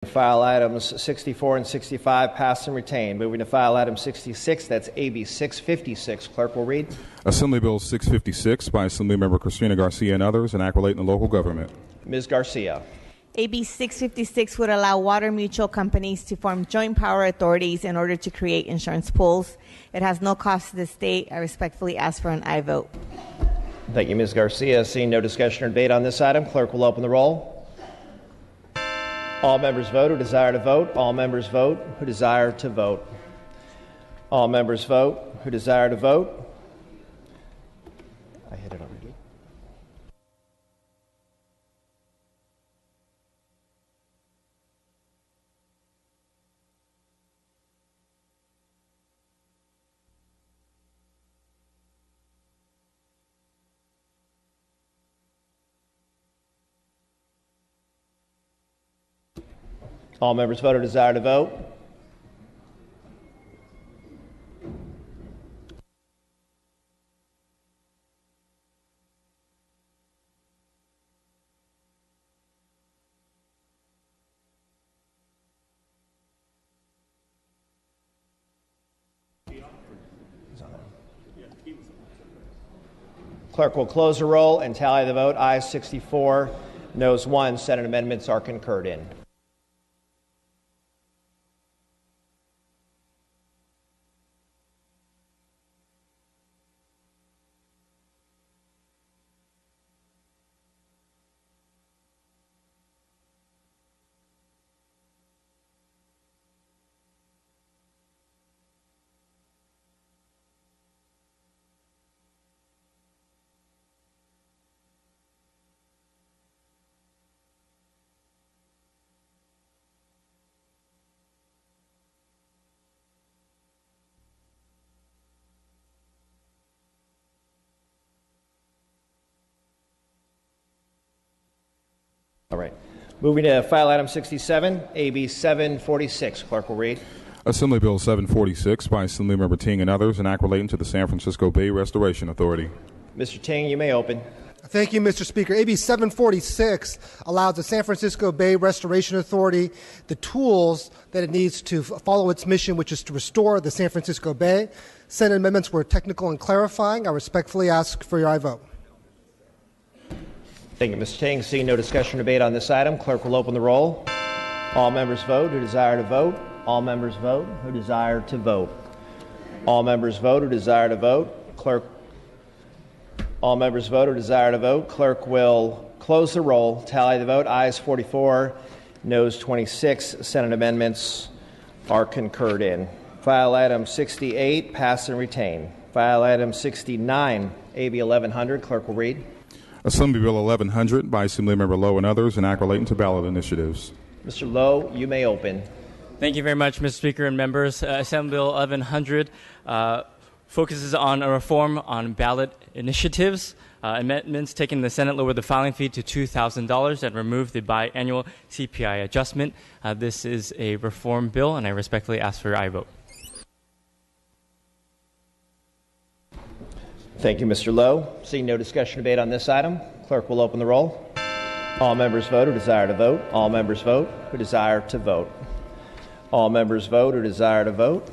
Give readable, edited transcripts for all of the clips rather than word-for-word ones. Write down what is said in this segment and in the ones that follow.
File items 64 and 65 pass and retain. Moving to file item 66, that's AB 656. Clerk will read. Assembly Bill 656 by Assemblymember Christina Garcia and others, and enact relating to local government. Ms. Garcia. AB 656 would allow water mutual companies to form joint power authorities in order to create insurance pools. It has no cost to the state. I respectfully ask for an aye vote. Thank you, Ms. Garcia. Seeing no discussion or debate on this item, clerk will open the roll. All members vote who desire to vote. All members vote who desire to vote. All members vote who desire to vote. I hit it already. All members vote who desire to vote. Clerk will close the roll and tally the vote. Ayes 64, noes 1. Senate amendments are concurred in. All right. Moving to file item 67, AB 746. Clerk will read. Assembly Bill 746 by Assemblymember Ting and others, and act relating to the San Francisco Bay Restoration Authority. Mr. Ting, you may open. Thank you, Mr. Speaker. AB 746 allows the San Francisco Bay Restoration Authority the tools that it needs to follow its mission, which is to restore the San Francisco Bay. Senate amendments were technical and clarifying. I respectfully ask for your aye vote. Thank you, Mr. Ting. Seeing no discussion or debate on this item, clerk will open the roll. All members vote who desire to vote. All members vote who desire to vote. All members vote who desire to vote. Clerk. All members vote who desire to vote. Clerk will close the roll, tally the vote. Ayes 44, noes 26. Senate amendments are concurred in. File item 68, pass and retain. File item 69, AB 1100. Clerk will read. Assembly Bill 1100 by Assemblymember Lowe and others, and act relating to ballot initiatives. Mr. Lowe, you may open. Thank you very much, Mr. Speaker and members. Assembly Bill 1100 focuses on a reform on ballot initiatives. Amendments taking the Senate lower the filing fee to $2,000 and remove the biannual CPI adjustment. This is a reform bill, and I respectfully ask for your aye vote. Thank you, Mr. Lowe. Seeing no discussion or debate on this item, clerk will open the roll. All members vote who desire to vote. All members vote who desire to vote. All members vote who desire to vote.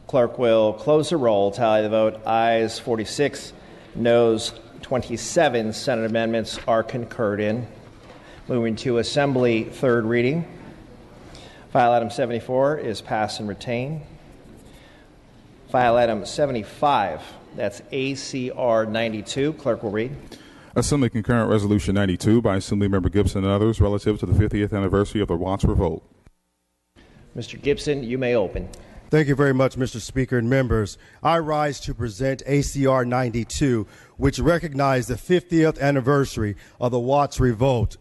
Clerk will close the roll, tally the vote. Ayes 46, noes 27. Senate amendments are concurred in. Moving to Assembly third reading. File item 74 is pass and retain. File item 75, that's ACR 92. Clerk will read. Assembly Concurrent Resolution 92 by Assemblymember Gibson and others relative to the 50th anniversary of the Watts Revolt. Mr. Gibson, you may open. Thank you very much, Mr. Speaker and members. I rise to present ACR 92, which recognized the 50th anniversary of the Watts Revolt,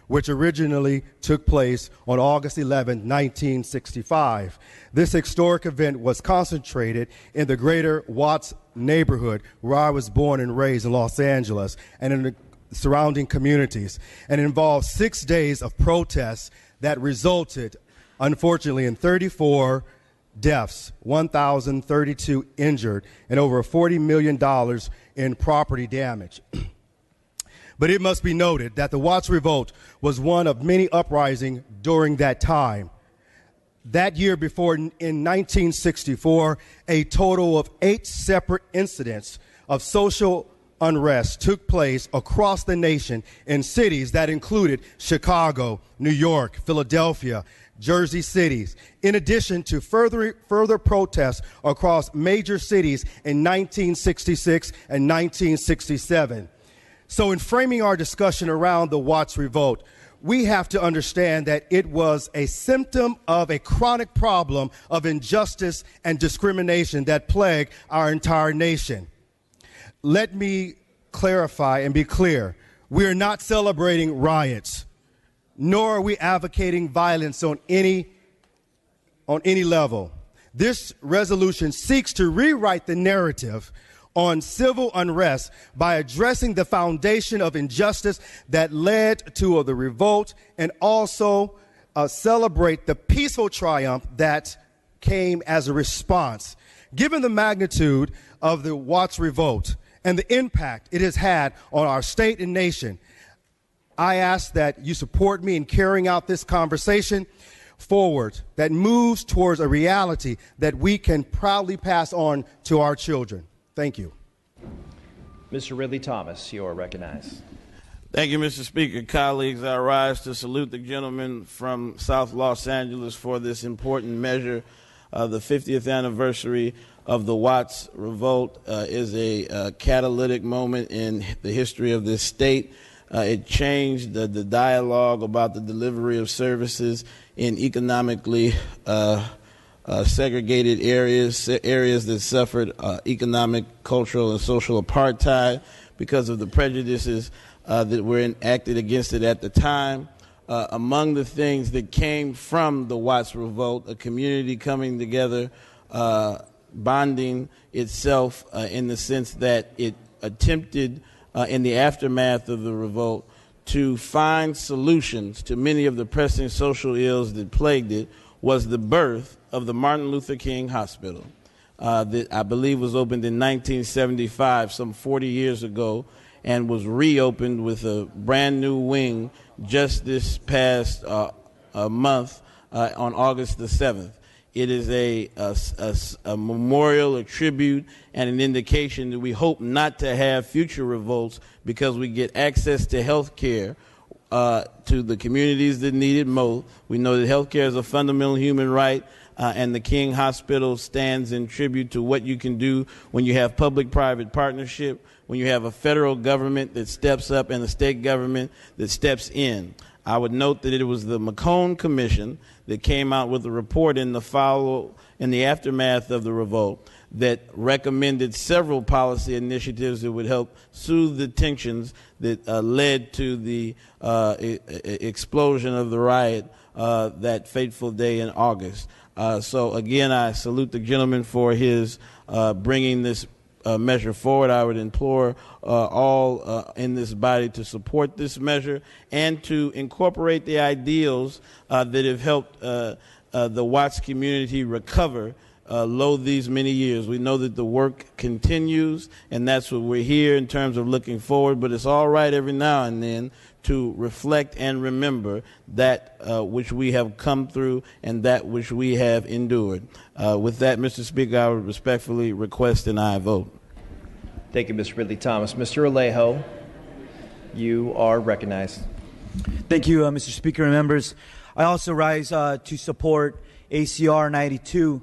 which originally took place on August 11, 1965. This historic event was concentrated in the greater Watts neighborhood, where I was born and raised in Los Angeles, and in the surrounding communities, and involved 6 days of protests that resulted, unfortunately, in 34 deaths, 1,032 injured, and over $40 million in property damage. But it must be noted that the Watts Revolt was one of many uprisings during that time. That year before, in 1964, a total of 8 separate incidents of social unrest took place across the nation in cities that included Chicago, New York, Philadelphia, Jersey cities, in addition to further protests across major cities in 1966 and 1967. So in framing our discussion around the Watts Revolt, we have to understand that it was a symptom of a chronic problem of injustice and discrimination that plagued our entire nation. Let me clarify and be clear. We are not celebrating riots, nor are we advocating violence on any level. This resolution seeks to rewrite the narrative on civil unrest by addressing the foundation of injustice that led to the revolt, and also celebrate the peaceful triumph that came as a response. Given the magnitude of the Watts Revolt and the impact it has had on our state and nation, I ask that you support me in carrying out this conversation forward that moves towards a reality that we can proudly pass on to our children. Thank you. Mr. Ridley Thomas, you are recognized. Thank you, Mr. Speaker. Colleagues, I rise to salute the gentleman from South Los Angeles for this important measure. The 50th anniversary of the Watts Revolt is a catalytic moment in the history of this state. It changed the dialogue about the delivery of services in economically segregated areas that suffered economic, cultural, and social apartheid because of the prejudices that were enacted against it at the time. Among the things that came from the Watts Revolt, a community coming together, bonding itself in the sense that it attempted in the aftermath of the revolt to find solutions to many of the pressing social ills that plagued it, was the birth of the Martin Luther King Hospital that I believe was opened in 1975, some 40 years ago, and was reopened with a brand new wing just this past month on August the 7th. It is a memorial, a tribute, and an indication that we hope not to have future revolts because we get access to health care to the communities that need it most. We know that health care is a fundamental human right, and the King Hospital stands in tribute to what you can do when you have public-private partnership, when you have a federal government that steps up and a state government that steps in. I would note that it was the McCone Commission that came out with a report in the aftermath of the revolt that recommended several policy initiatives that would help soothe the tensions that led to the explosion of the riot that fateful day in August. So again, I salute the gentleman for his bringing this measure forward. I would implore all in this body to support this measure and to incorporate the ideals that have helped the Watts community recover these many years. We know that the work continues, and that's what we're here in terms of looking forward, but it's all right every now and then to reflect and remember that which we have come through and that which we have endured. With that, Mr. Speaker, I would respectfully request an aye vote. Thank you, Mr. Ridley Thomas. Mr. Alejo, you are recognized. Thank you, Mr. Speaker and members. I also rise to support ACR 92.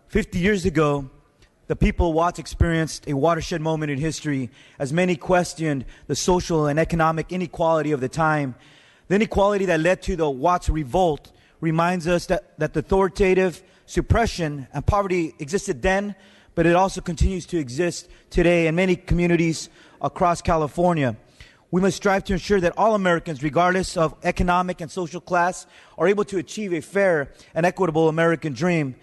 50 years ago, the people of Watts experienced a watershed moment in history as many questioned the social and economic inequality of the time. The inequality that led to the Watts Revolt reminds us that the authoritative suppression and poverty existed then, but it also continues to exist today in many communities across California. We must strive to ensure that all Americans, regardless of economic and social class, are able to achieve a fair and equitable American dream.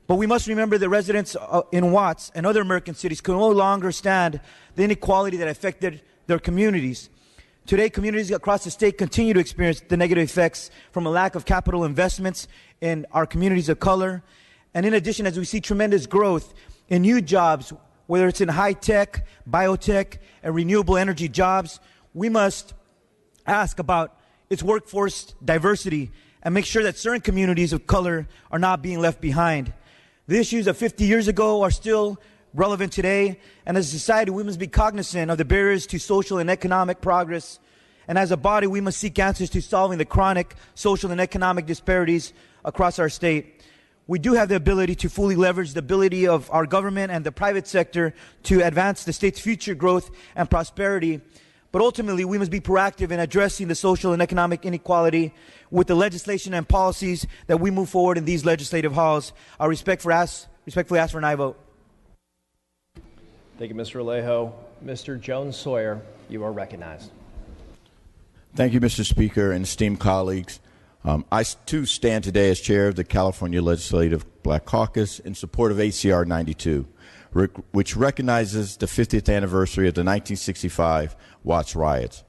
But we must remember that residents in Watts and other American cities can no longer stand the inequality that affected their communities. Today, communities across the state continue to experience the negative effects from a lack of capital investments in our communities of color. And in addition, as we see tremendous growth in new jobs, whether it's in high-tech, biotech, and renewable energy jobs, we must ask about its workforce diversity and make sure that certain communities of color are not being left behind. The issues of 50 years ago are still relevant today, and as a society, we must be cognizant of the barriers to social and economic progress. And as a body, we must seek answers to solving the chronic social and economic disparities across our state. We do have the ability to fully leverage the ability of our government and the private sector to advance the state's future growth and prosperity. But ultimately, we must be proactive in addressing the social and economic inequality with the legislation and policies that we move forward in these legislative halls. I respectfully ask for an aye vote. Thank you, Mr. Alejo. Mr. Jones Sawyer, you are recognized. Thank you, Mr. Speaker and esteemed colleagues. I, too, stand today as chair of the California Legislative Black Caucus in support of ACR 92, which recognizes the 50th anniversary of the 1965 Watts riots.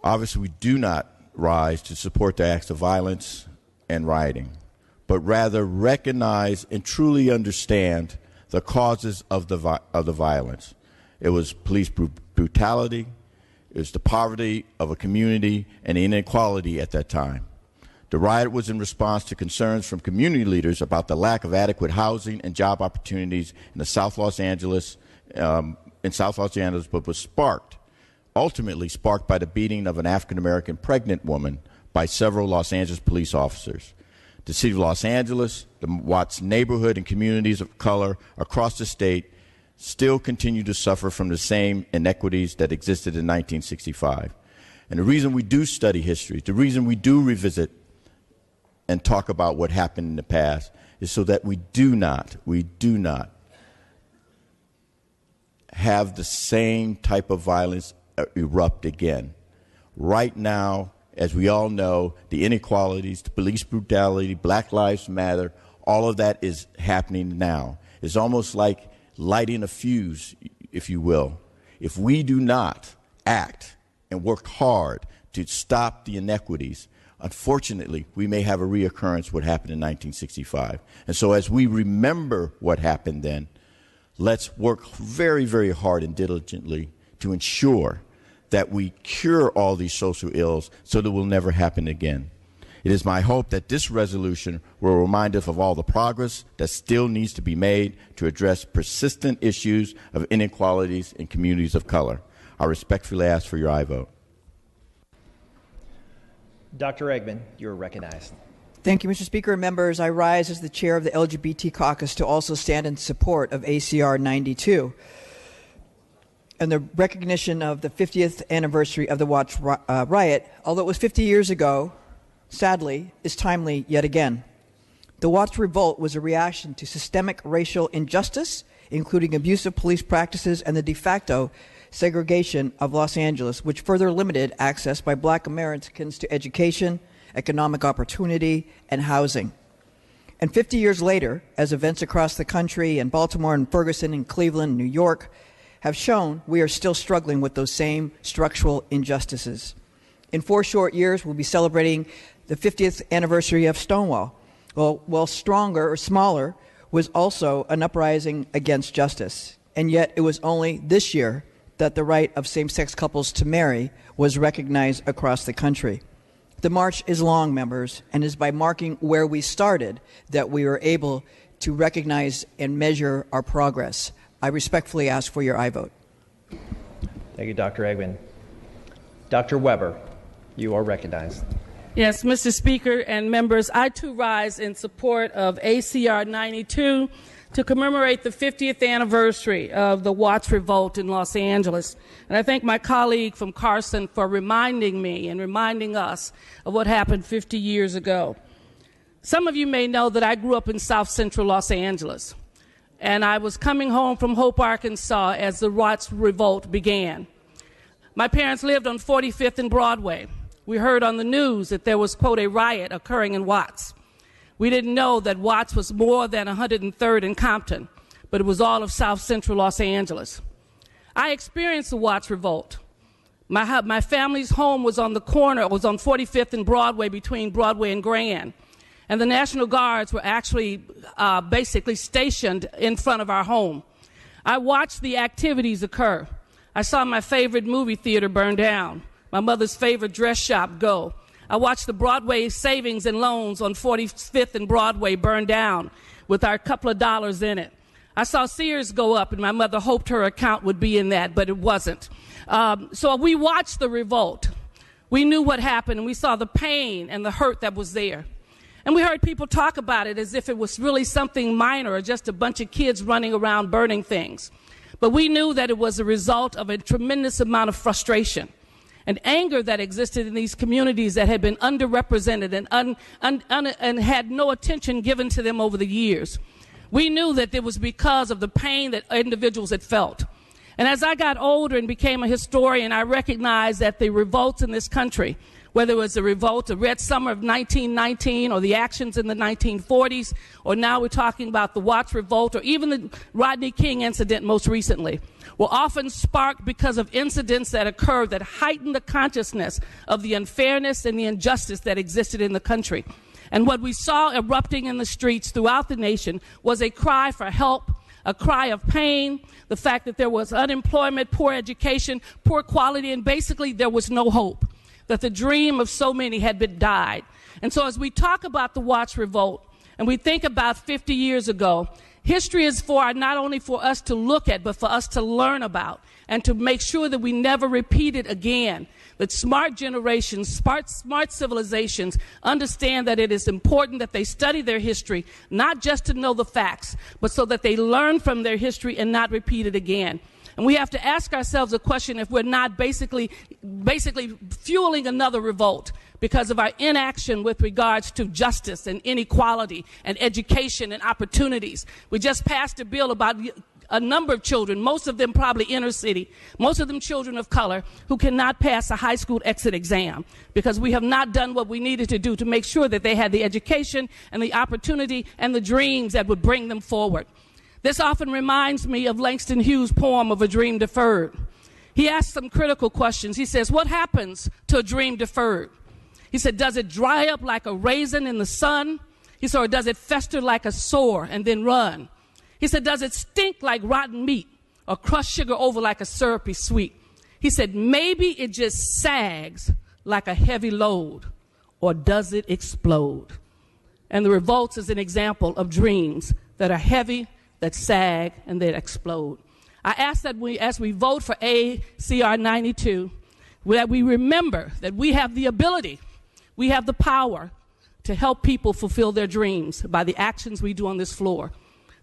Obviously, we do not rise to support the acts of violence and rioting, but rather recognize and truly understand the causes of the violence. It was police brutality, it was the poverty of a community and the inequality at that time. The riot was in response to concerns from community leaders about the lack of adequate housing and job opportunities in South Los Angeles, but was ultimately sparked by the beating of an African-American pregnant woman by several Los Angeles police officers. The city of Los Angeles, the Watts neighborhood, and communities of color across the state still continue to suffer from the same inequities that existed in 1965. And the reason we do study history, the reason we do revisit and talk about what happened in the past is so that we do not have the same type of violence erupt again. Right now, as we all know, the inequalities, the police brutality, Black Lives Matter, all of that is happening now. It's almost like lighting a fuse, if you will. If we do not act and work hard to stop the inequities, unfortunately, we may have a reoccurrence of what happened in 1965. And so as we remember what happened then, let's work very, very hard and diligently to ensure that we cure all these social ills so that it will never happen again. It is my hope that this resolution will remind us of all the progress that still needs to be made to address persistent issues of inequalities in communities of color. I respectfully ask for your aye vote. Dr. Eggman, you are recognized. Thank you, Mr. Speaker and members. I rise as the chair of the LGBT caucus to also stand in support of ACR 92 and the recognition of the 50th anniversary of the Watts riot, although it was 50 years ago, sadly, is timely yet again. The Watts revolt was a reaction to systemic racial injustice, including abusive police practices and the de facto segregation of Los Angeles, which further limited access by Black Americans to education, economic opportunity, and housing. And 50 years later, as events across the country in Baltimore and Ferguson and Cleveland and New York have shown, we are still struggling with those same structural injustices. In 4 short years, we'll be celebrating the 50th anniversary of Stonewall. Well, while stronger or smaller was also an uprising against justice. And yet it was only this year that the right of same-sex couples to marry was recognized across the country. The march is long, members, and is by marking where we started that we were able to recognize and measure our progress. I respectfully ask for your aye vote. Thank you, Dr. Eggman. Dr. Weber, you are recognized. Yes, Mr. Speaker and members, I too rise in support of ACR 92 to commemorate the 50th anniversary of the Watts Revolt in Los Angeles. And I thank my colleague from Carson for reminding me and reminding us of what happened 50 years ago. Some of you may know that I grew up in South Central Los Angeles, and I was coming home from Hope, Arkansas as the Watts Revolt began. My parents lived on 45th and Broadway. We heard on the news that there was, quote, a riot occurring in Watts. We didn't know that Watts was more than 103rd and Compton, but it was all of South Central Los Angeles. I experienced the Watts Revolt. My family's home was on the corner, it was on 45th and Broadway between Broadway and Grand. And the National Guards were actually basically stationed in front of our home. I watched the activities occur. I saw my favorite movie theater burn down, my mother's favorite dress shop go. I watched the Broadway savings and loans on 45th and Broadway burn down with our couple of dollars in it. I saw Sears go up, and my mother hoped her account would be in that, but it wasn't. So we watched the revolt. We knew what happened, and we saw the pain and the hurt that was there. And we heard people talk about it as if it was really something minor or just a bunch of kids running around burning things. But we knew that it was a result of a tremendous amount of frustration and anger that existed in these communities that had been underrepresented and had no attention given to them over the years. We knew that it was because of the pain that individuals had felt. And as I got older and became a historian, I recognized that the revolts in this country, whether it was the revolt, the Red Summer of 1919, or the actions in the 1940s, or now we're talking about the Watts Revolt, or even the Rodney King incident most recently, were often sparked because of incidents that occurred that heightened the consciousness of the unfairness and the injustice that existed in the country. And what we saw erupting in the streets throughout the nation was a cry for help, a cry of pain, the fact that there was unemployment, poor education, poor quality, and basically there was no hope, that the dream of so many had been died. And so as we talk about the Watts Revolt, and we think about 50 years ago, history is not only for us to look at, but for us to learn about and to make sure that we never repeat it again. That smart generations, smart civilizations understand that it is important that they study their history, not just to know the facts, but so that they learn from their history and not repeat it again. And we have to ask ourselves a question if we're not basically fueling another revolt because of our inaction with regards to justice and inequality and education and opportunities. We just passed a bill about a number of children, most of them probably inner city, most of them children of color, who cannot pass a high school exit exam because we have not done what we needed to do to make sure that they had the education and the opportunity and the dreams that would bring them forward. This often reminds me of Langston Hughes' poem of A Dream Deferred. He asks some critical questions. He says, what happens to a dream deferred? He said, does it dry up like a raisin in the sun? He said, or does it fester like a sore and then run? He said, does it stink like rotten meat or crush sugar over like a syrupy sweet? He said, maybe it just sags like a heavy load, or does it explode? And the revolts is an example of dreams that are heavy, that sag, and that explode. I ask that as we vote for ACR 92, that we remember that we have the ability, we have the power to help people fulfill their dreams by the actions we do on this floor.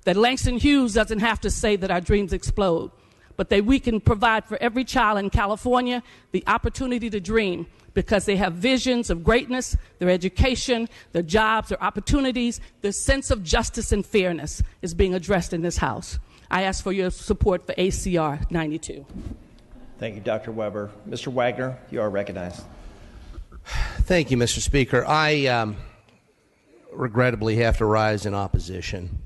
That Langston Hughes doesn't have to say that our dreams explode, but that we can provide for every child in California the opportunity to dream because they have visions of greatness, their education, their jobs, their opportunities, their sense of justice and fairness is being addressed in this House. I ask for your support for ACR 92. Thank you, Dr. Weber. Mr. Wagner, you are recognized. Thank you, Mr. Speaker. I regrettably have to rise in opposition.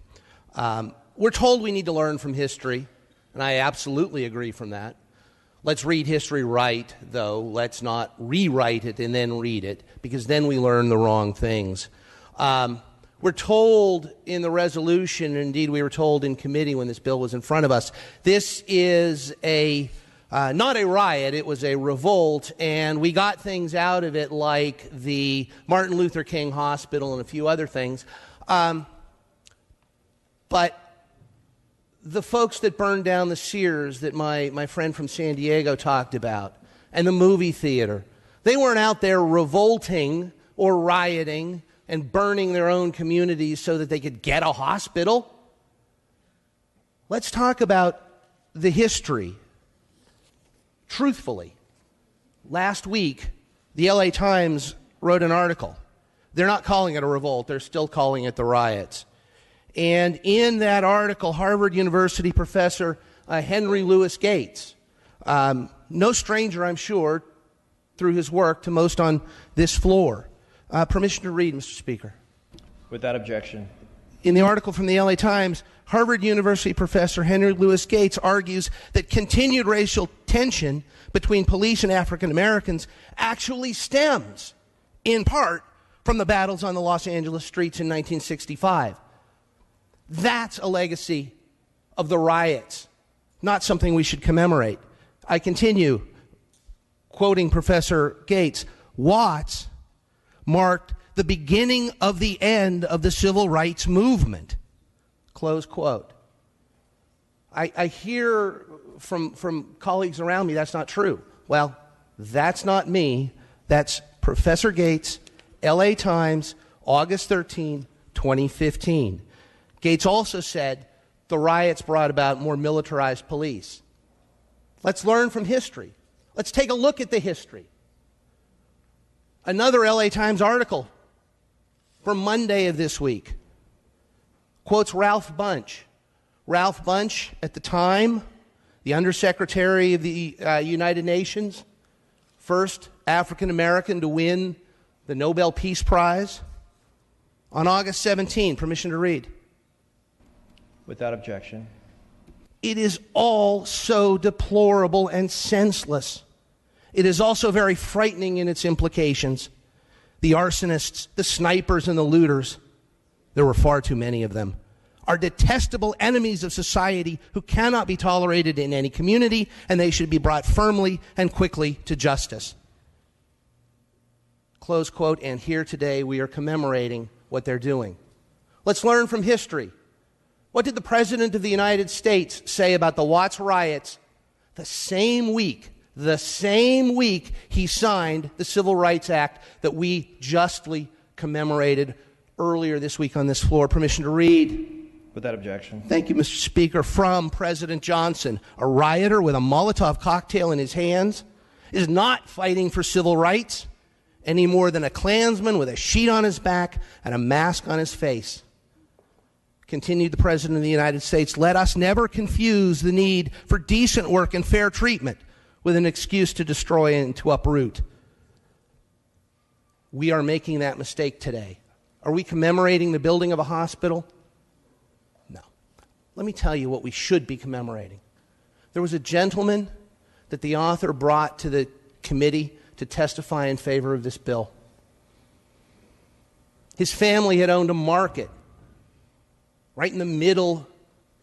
We're told we need to learn from history, and I absolutely agree from that. Let's read history right, though. Let's not rewrite it and then read it, because then we learn the wrong things. We're told in the resolution, and indeed we were told in committee when this bill was in front of us, this is not a riot, it was a revolt, and we got things out of it like the Martin Luther King Hospital and a few other things. But the folks that burned down the Sears that my friend from San Diego talked about, and the movie theater, they weren't out there revolting or rioting and burning their own communities so that they could get a hospital. Let's talk about the history. Truthfully, last week, the LA Times wrote an article. They're not calling it a revolt, they're still calling it the riots. And in that article, Harvard University professor Henry Louis Gates, no stranger, I'm sure, through his work to most on this floor. Permission to read, Mr. Speaker. Without objection. In the article from the LA Times, Harvard University professor Henry Louis Gates argues that continued racial tension between police and African Americans actually stems, in part, from the battles on the Los Angeles streets in 1965. That's a legacy of the riots, not something we should commemorate. I continue, quoting Professor Gates, Watts marked the beginning of the end of the civil rights movement. Close quote. I hear from colleagues around me that's not true. Well, that's not me. That's Professor Gates, LA Times, August 13, 2015. Gates also said the riots brought about more militarized police. Let's learn from history. Let's take a look at the history. Another LA Times article from Monday of this week quotes Ralph Bunche. Ralph Bunche, at the time, the Undersecretary of the United Nations, first African American to win the Nobel Peace Prize. On August 17, permission to read. Without objection. It is all so deplorable and senseless. It is also very frightening in its implications. The arsonists, the snipers, and the looters, there were far too many of them, are detestable enemies of society who cannot be tolerated in any community, and they should be brought firmly and quickly to justice. Close quote. And here today we are commemorating what they're doing. Let's learn from history. What did the President of the United States say about the Watts riots the same week he signed the Civil Rights Act that we justly commemorated earlier this week on this floor? Permission to read. Without objection. Thank you, Mr. Speaker. From President Johnson, a rioter with a Molotov cocktail in his hands is not fighting for civil rights any more than a Klansman with a sheet on his back and a mask on his face. Continued the President of the United States, let us never confuse the need for decent work and fair treatment with an excuse to destroy and to uproot. We are making that mistake today. Are we commemorating the building of a hospital? No. Let me tell you what we should be commemorating. There was a gentleman that the author brought to the committee to testify in favor of this bill. His family had owned a market right in the middle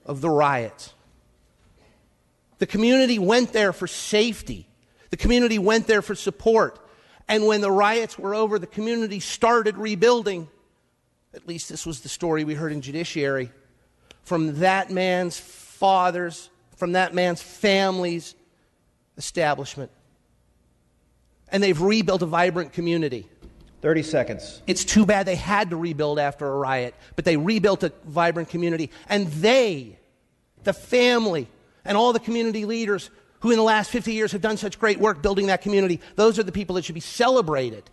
of the riots. The community went there for safety. The community went there for support. And when the riots were over, the community started rebuilding. At least this was the story we heard in Judiciary. From that man's fathers, from that man's family's establishment. And they've rebuilt a vibrant community. 30 seconds. It's too bad they had to rebuild after a riot, but they rebuilt a vibrant community. And they, the family, and all the community leaders who in the last 50 years have done such great work building that community, those are the people that should be celebrated.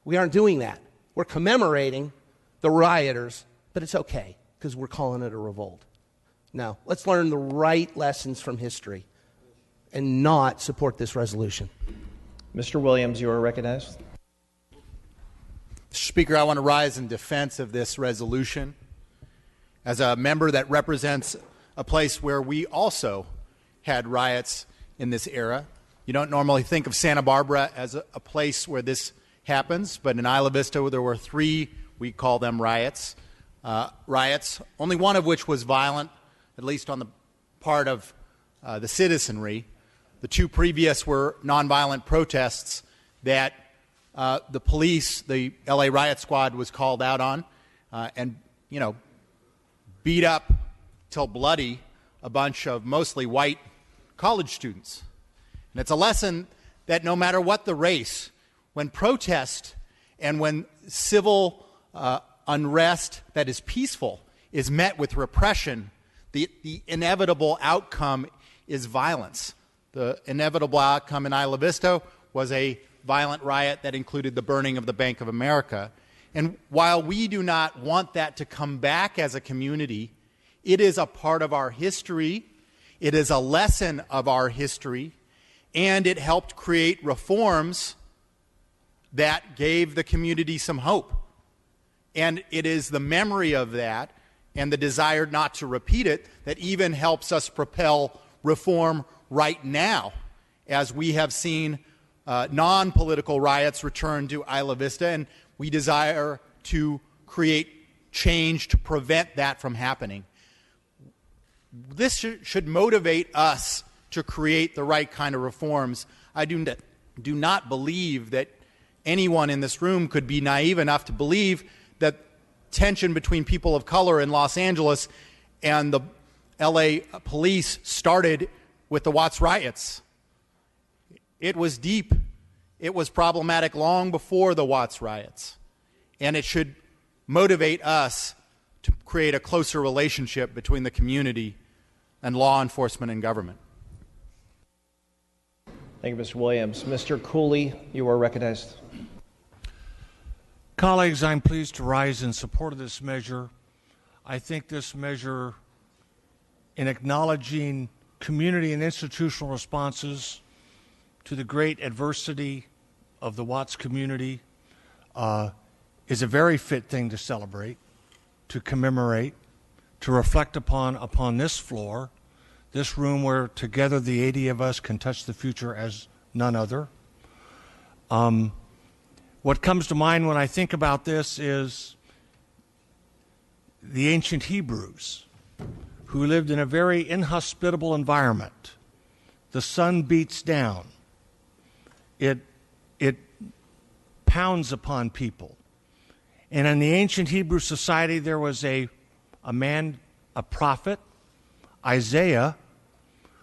We aren't doing that. We're commemorating the rioters, but it's okay because we're calling it a revolt. Now, let's learn the right lessons from history and not support this resolution. Mr. Williams, you are recognized. Mr. Speaker, I want to rise in defense of this resolution as a member that represents a place where we also had riots in this era. You don't normally think of Santa Barbara as a place where this happens, but in Isla Vista there were 3, we call them riots, only one of which was violent, at least on the part of the citizenry. The 2 previous were nonviolent protests that the police, the LA Riot Squad, was called out on and, beat up till bloody a bunch of mostly white college students. And it's a lesson that no matter what the race, when protest and when civil unrest that is peaceful is met with repression, the inevitable outcome is violence. The inevitable outcome in Isla Vista was a violent riot that included the burning of the Bank of America. And while we do not want that to come back as a community, it is a part of our history, it is a lesson of our history, and it helped create reforms that gave the community some hope. And it is the memory of that and the desire not to repeat it that even helps us propel reform right now, as we have seen non-political riots return to Isla Vista, and we desire to create change to prevent that from happening. This should motivate us to create the right kind of reforms. I do not believe that anyone in this room could be naive enough to believe that tension between people of color in Los Angeles and the LA police started with the Watts riots. It was deep. It was problematic long before the Watts riots. And it should motivate us to create a closer relationship between the community and law enforcement and government. Thank you, Mr. Williams. Mr. Cooley, you are recognized. Colleagues, I'm pleased to rise in support of this measure. I think this measure, in acknowledging community and institutional responses to the great adversity of the Watts community, is a very fit thing to celebrate, to commemorate, to reflect upon this floor, this room where together the 80 of us can touch the future as none other. What comes to mind when I think about this is the ancient Hebrews, who lived in a very inhospitable environment. The sun beats down. It pounds upon people. And in the ancient Hebrew society, there was a man, a prophet, Isaiah,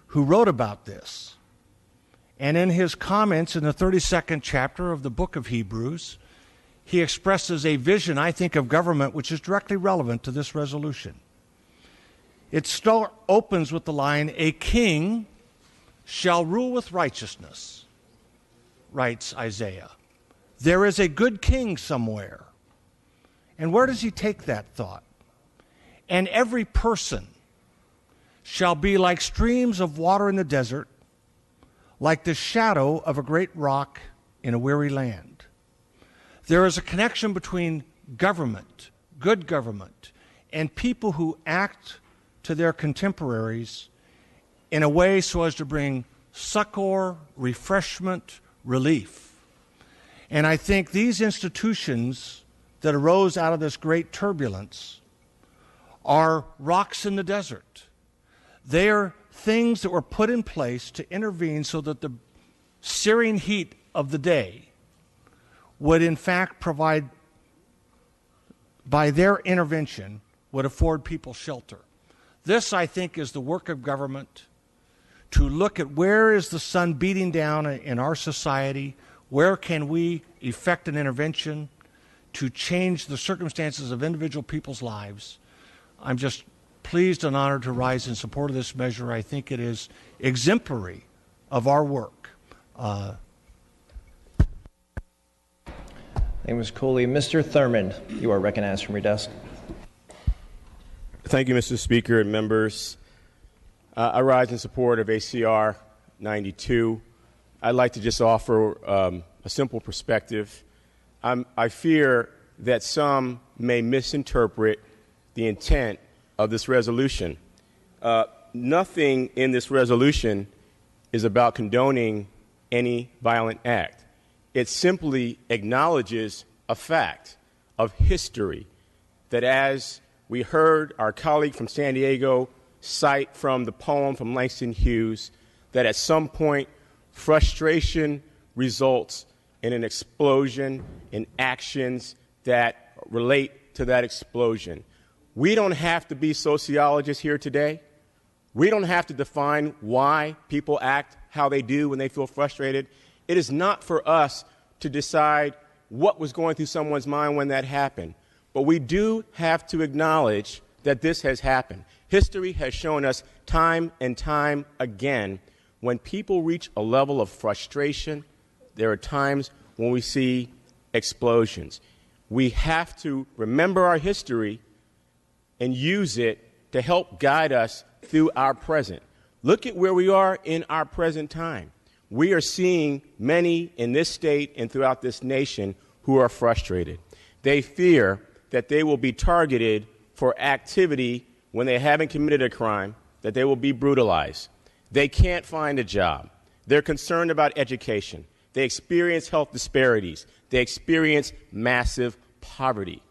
who wrote about this. And in his comments in the 32nd chapter of the book of Hebrews, he expresses a vision, I think, of government which is directly relevant to this resolution. It opens with the line, "A king shall rule with righteousness," writes Isaiah. There is a good king somewhere. And where does he take that thought? "And every person shall be like streams of water in the desert, like the shadow of a great rock in a weary land." There is a connection between government, good government, and people who act to their contemporaries in a way so as to bring succor, refreshment, relief. And I think these institutions that arose out of this great turbulence are rocks in the desert. They are things that were put in place to intervene so that the searing heat of the day would in fact provide, by their intervention, would afford people shelter. This, I think, is the work of government, to look at where is the sun beating down in our society, where can we effect an intervention to change the circumstances of individual people's lives. I'm just pleased and honored to rise in support of this measure. I think it is exemplary of our work. Thank you, Ms. Cooley. Mr. Thurmond, you are recognized from your desk. Thank you, Mr. Speaker and members. I rise in support of ACR 92. I'd like to just offer a simple perspective. I fear that some may misinterpret the intent of this resolution. Nothing in this resolution is about condoning any violent act. It simply acknowledges a fact of history that, as we heard our colleague from San Diego cite from the poem from Langston Hughes, that at some point frustration results in an explosion in actions that relate to that explosion. We don't have to be sociologists here today. We don't have to define why people act how they do when they feel frustrated. It is not for us to decide what was going through someone's mind when that happened. But we do have to acknowledge that this has happened. History has shown us time and time again, when people reach a level of frustration, there are times when we see explosions. We have to remember our history and use it to help guide us through our present. Look at where we are in our present time. We are seeing many in this state and throughout this nation who are frustrated. They fear that they will be targeted for activity when they haven't committed a crime, that they will be brutalized. They can't find a job. They're concerned about education. They experience health disparities. They experience massive poverty.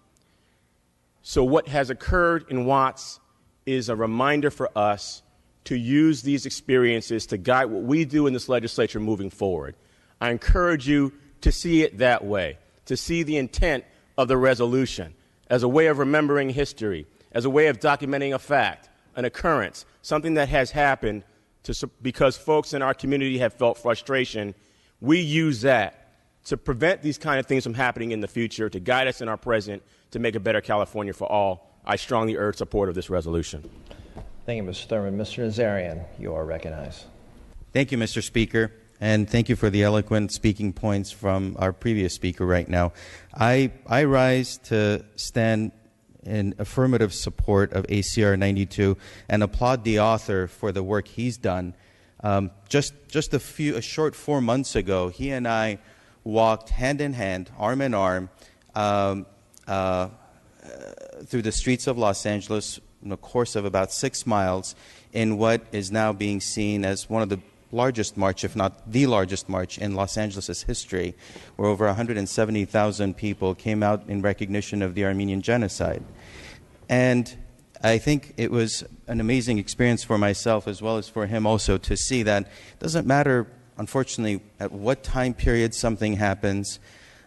So what has occurred in Watts is a reminder for us to use these experiences to guide what we do in this legislature moving forward. I encourage you to see it that way, to see the intent of the resolution as a way of remembering history, as a way of documenting a fact, an occurrence, something that has happened because folks in our community have felt frustration. We use that to prevent these kind of things from happening in the future, to guide us in our present, to make a better California for all. I strongly urge support of this resolution. Thank you, Mr. Thurman. Mr. Nazarian, you are recognized. Thank you, Mr. Speaker, and thank you for the eloquent speaking points from our previous speaker right now. I rise to stand in affirmative support of ACR 92 and applaud the author for the work he's done. Just a short 4 months ago, he and I walked hand in hand, arm in arm, through the streets of Los Angeles in a course of about 6 miles in what is now being seen as one of the largest march, if not the largest march in Los Angeles' history, where over 170,000 people came out in recognition of the Armenian genocide. And I think it was an amazing experience for myself as well as for him also to see that it doesn't matter, unfortunately, at what time period something happens,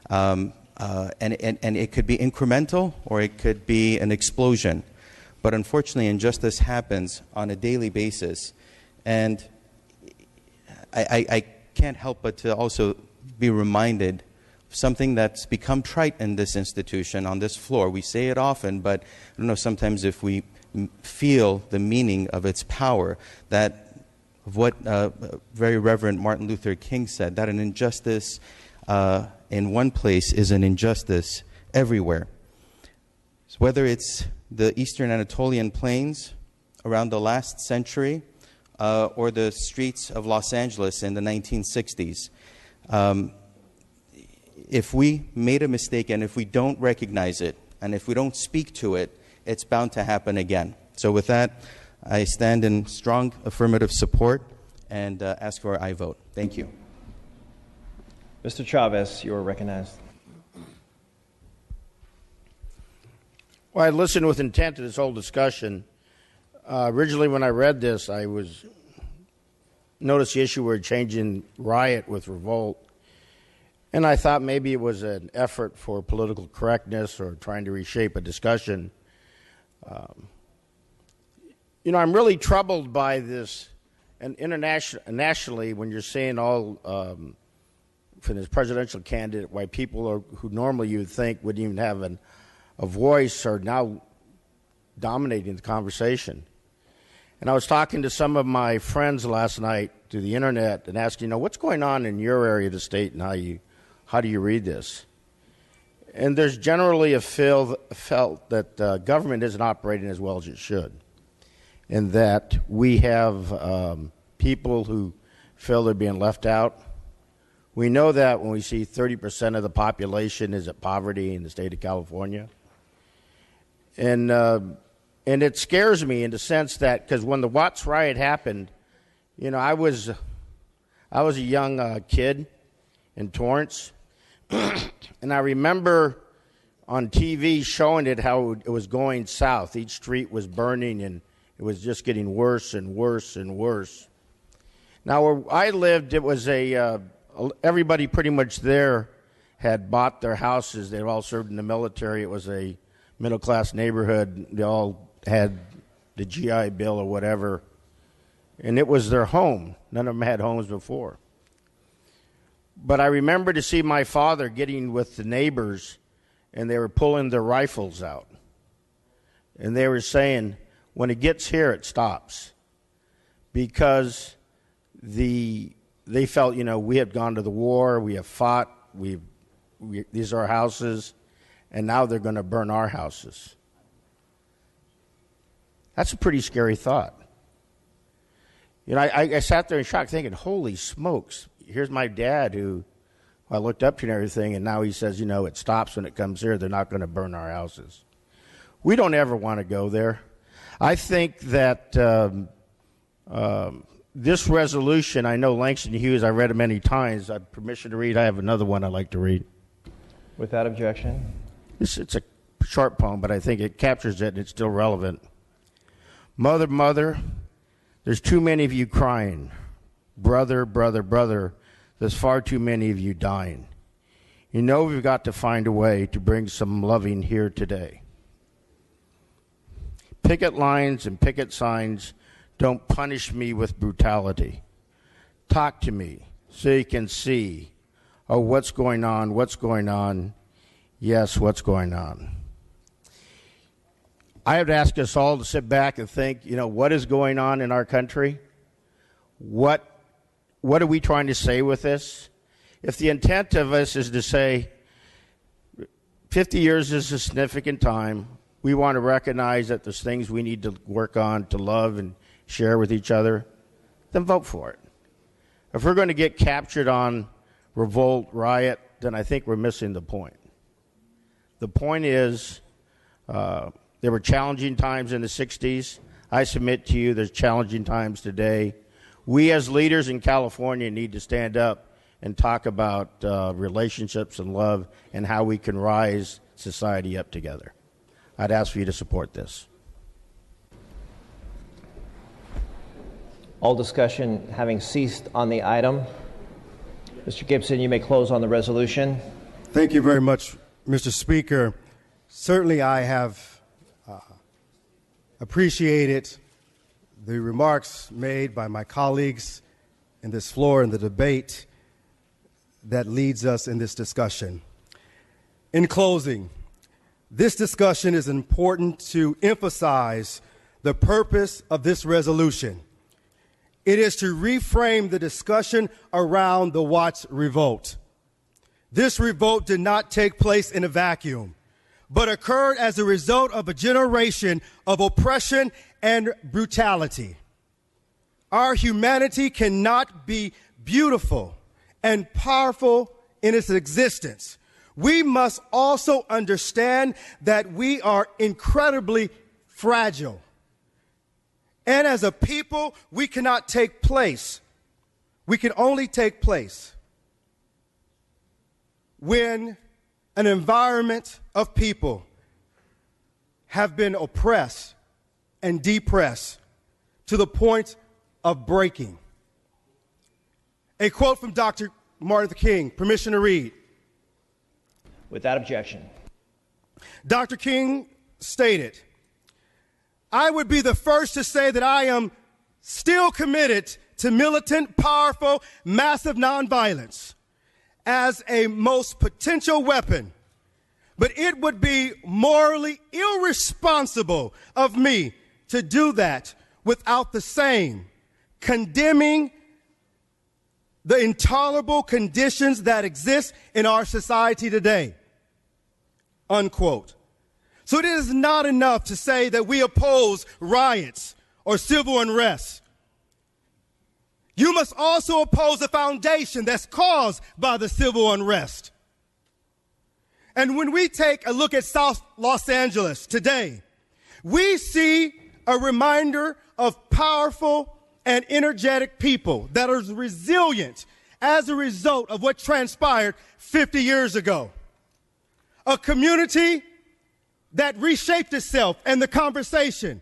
and it could be incremental or it could be an explosion. But unfortunately, injustice happens on a daily basis. And I can't help but to also be reminded of something that's become trite in this institution, on this floor. We say it often, but I don't know sometimes if we feel the meaning of its power, that of what very Reverend Martin Luther King said, that an injustice in one place is an injustice everywhere. So whether it's the Eastern Anatolian Plains around the last century, or the streets of Los Angeles in the 1960s. If we made a mistake and if we don't recognize it and if we don't speak to it, it's bound to happen again. So with that, I stand in strong affirmative support and ask for an aye vote. Thank you. Mr. Chavez, you are recognized. Well, I listened with intent to this whole discussion. Originally, when I read this, I noticed the issue where changing riot with revolt, and I thought maybe it was an effort for political correctness or trying to reshape a discussion. I'm really troubled by this, and nationally, when you're seeing all from this presidential candidate, why people who normally you would think wouldn't even have a voice are now dominating the conversation. And I was talking to some of my friends last night through the internet and asking, what's going on in your area of the state and how do you read this? And there's generally a felt that government isn't operating as well as it should, and that we have people who feel they're being left out. We know that when we see 30% of the population is at poverty in the state of California. And it scares me in the sense that, because when the Watts riot happened, I was a young kid in Torrance, and I remember on TV showing it how it was going south. Each street was burning, and it was just getting worse and worse and worse. Now, where I lived, it was everybody pretty much there had bought their houses. They all served in the military. It was a middle-class neighborhood. They all had the GI Bill or whatever, and it was their home. None of them had homes before. But I remember to see my father getting with the neighbors, and they were pulling their rifles out. And they were saying, when it gets here, it stops. Because they felt, we had gone to the war, we have fought, these are our houses, and now they're going to burn our houses. That's a pretty scary thought. I sat there in shock thinking, holy smokes, here's my dad who I looked up to and everything, and now he says, it stops when it comes here. They're not going to burn our houses. We don't ever want to go there. I think that this resolution, I know Langston Hughes, I read it many times. I have permission to read. I have another one I'd like to read. Without objection. It's a short poem, but I think it captures it and it's still relevant. Mother, mother, There's too many of you crying. Brother, brother, brother, there's far too many of you dying. You know we've got to find a way to bring some loving here today. Picket lines and picket signs don't punish me with brutality. Talk to me so you can see, oh, what's going on, what's going on? Yes, what's going on? I would ask us all to sit back and think, what is going on in our country? What are we trying to say with this? If the intent of us is to say 50 years is a significant time, we want to recognize that there's things we need to work on to love and share with each other, then vote for it. If we're going to get captured on revolt, riot, then I think we're missing the point. The point is, there were challenging times in the 60s. I submit to you there's challenging times today. We as leaders in California need to stand up and talk about relationships and love and how we can rise society up together. I'd ask for you to support this. All discussion having ceased on the item, Mr. Gibson, you may close on the resolution. Thank you very much, Mr. Speaker. Certainly I have appreciated the remarks made by my colleagues in this floor in the debate that leads us in this discussion. In closing, this discussion is important to emphasize the purpose of this resolution. It is to reframe the discussion around the Watts revolt. This revolt did not take place in a vacuum, but occurred as a result of a generation of oppression and brutality. Our humanity cannot be beautiful and powerful in its existence. We must also understand that we are incredibly fragile. And as a people, we cannot take place. We can only take place when an environment of people have been oppressed and depressed to the point of breaking. A quote from Dr. Martin Luther King, permission to read. Without objection. Dr. King stated, "I would be the first to say that I am still committed to militant, powerful, massive nonviolence as a most potential weapon, but it would be morally irresponsible of me to do that without the same condemning the intolerable conditions that exist in our society today." Unquote. So it is not enough to say that we oppose riots or civil unrest. You must also oppose the foundation that's caused by the civil unrest. And when we take a look at South Los Angeles today, we see a reminder of powerful and energetic people that are resilient as a result of what transpired 50 years ago. A community that reshaped itself and the conversation.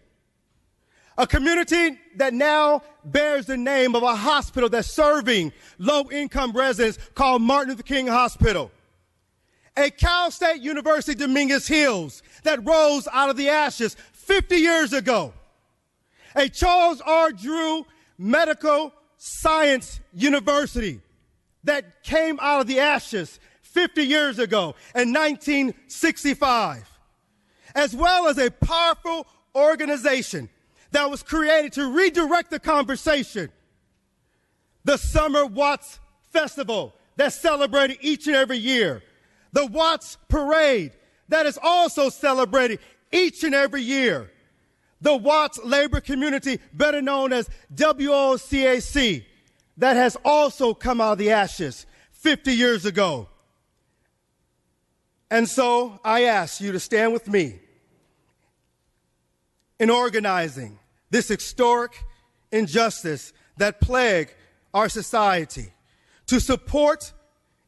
A community that now bears the name of a hospital that's serving low-income residents called Martin Luther King Hospital. A Cal State University Dominguez Hills that rose out of the ashes 50 years ago. A Charles R. Drew Medical Science University that came out of the ashes 50 years ago in 1965. As well as a powerful organization that was created to redirect the conversation. The Summer Watts Festival that's celebrated each and every year. The Watts Parade that is also celebrated each and every year. The Watts labor community, better known as WOCAC, that has also come out of the ashes 50 years ago. And so I ask you to stand with me in organizing this historic injustice that plague our society, to support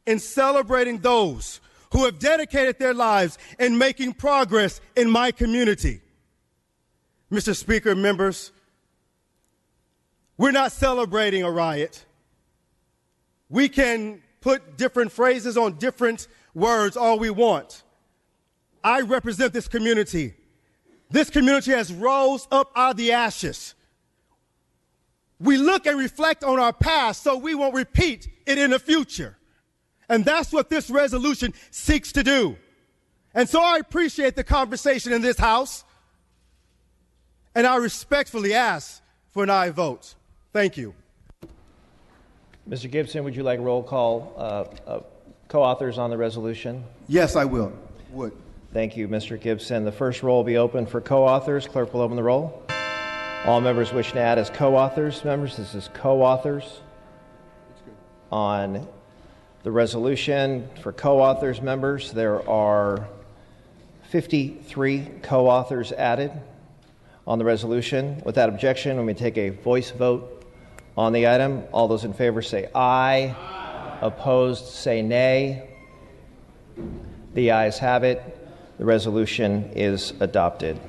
and celebrating those who have dedicated their lives in making progress in my community. Mr. Speaker, members, We're not celebrating a riot. We can put different phrases on different words all we want. I represent this community. This community has rose up out of the ashes. We look and reflect on our past so we won't repeat it in the future. And that's what this resolution seeks to do. And so I appreciate the conversation in this House, and I respectfully ask for an aye vote. Thank you. Mr. Gibson, would you like roll call co-authors on the resolution? Yes, I will. Would. Thank you, Mr. Gibson. The first roll will be open for co-authors. Clerk will open the roll. All members wishing to add as co-authors. Members, this is co-authors on the resolution. For co-authors, members, there are 53 co-authors added on the resolution. Without objection, when we take a voice vote on the item, all those in favor say aye. Aye. Opposed, say nay. The ayes have it. The resolution is adopted.